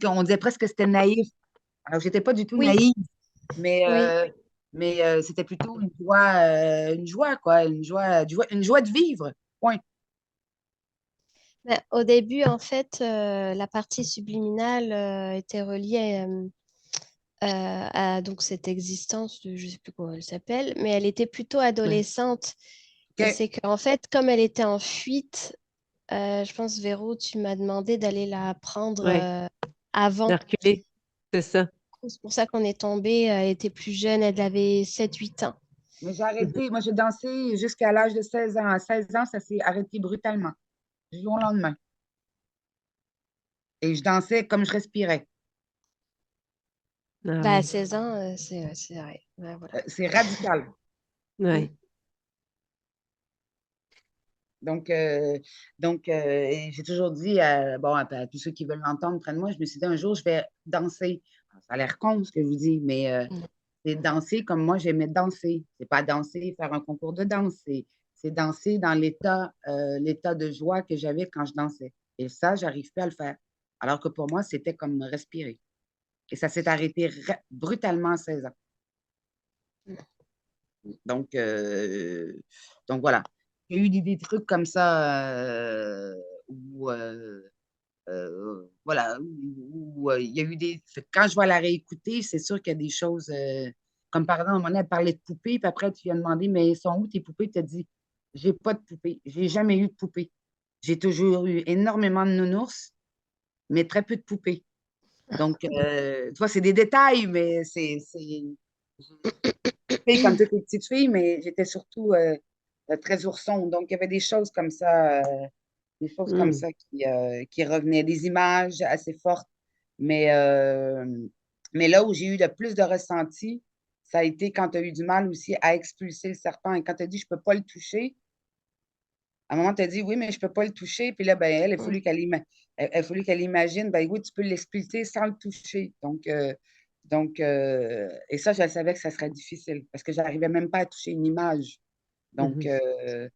On disait presque que c'était naïf. Alors, j'étais pas du tout oui, naïve, mais, oui. c'était plutôt une joie, quoi, une joie de vivre. Point. Ben, au début, en fait, la partie subliminale était reliée à donc cette existence de, je sais plus comment elle s'appelle, mais elle était plutôt oui, adolescente. Et OK. c'est qu'en fait, comme elle était en fuite, je pense, Véro, tu m'as demandé d'aller la prendre oui. avant. D'arculer, c'est ça. C'est pour ça qu'on est tombé. Elle était plus jeune, elle avait 7 8 ans. Mais j'ai Mhm. arrêté. Moi, j'ai dansé jusqu'à l'âge de 16 ans. À 16 ans, ça s'est arrêté brutalement, du jour au lendemain. Et je dansais comme je respirais. Ah Bah, à oui, 16 ans, c'est vrai. Ouais, voilà. C'est radical. Mm. oui. Donc, et j'ai toujours dit bon, à tous ceux qui veulent l'entendre près de moi, je me suis dit un jour, je vais danser. Alors, ça a l'air con ce que je vous dis, mais Mm. c'est danser comme moi j'aimais danser. C'est pas danser, faire un concours de danse, c'est danser dans l'état de joie que j'avais quand je dansais. Et ça, j'arrive plus à le faire. Alors que pour moi, c'était comme respirer. Et ça s'est arrêté brutalement à 16 ans. Donc, euh, donc voilà. Il y a eu des trucs comme ça où, voilà, où, il y a eu des. Quand je vais la réécouter, c'est sûr qu'il y a des choses. Comme par exemple, à un moment donné, elle parlait de poupées, puis après, tu lui as demandé, mais elles sont où tes poupées? Tu as dit, j'ai pas de poupées. J'ai jamais eu de poupées. J'ai toujours eu énormément de nounours, mais très peu de poupées. Donc, tu vois, c'est des détails, mais filles comme toutes les petites filles, mais j'étais surtout très ourson. Donc, il y avait des choses comme Mm. ça qui revenaient, des images assez fortes. Mais, euh, mais là où j'ai eu le plus de ressenti, ça a été quand tu as eu du mal aussi à expulser le serpent. Et quand tu as dit, je ne peux pas le toucher, à un moment, tu as dit, oui, mais je ne peux pas le toucher. Puis là, ben, elle, Mm. il a fallu qu'elle imagine, ben oui, tu peux l'expulser sans le toucher. Et ça, je savais que ça serait difficile parce que je n'arrivais même pas à toucher une image. Donc, Mhm.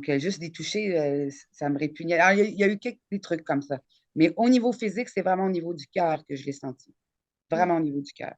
euh, juste les toucher, ça me répugnait. Alors, il y a eu des trucs comme ça. Mais au niveau physique, c'est vraiment au niveau du cœur que je l'ai senti. Mm. Vraiment au niveau du cœur.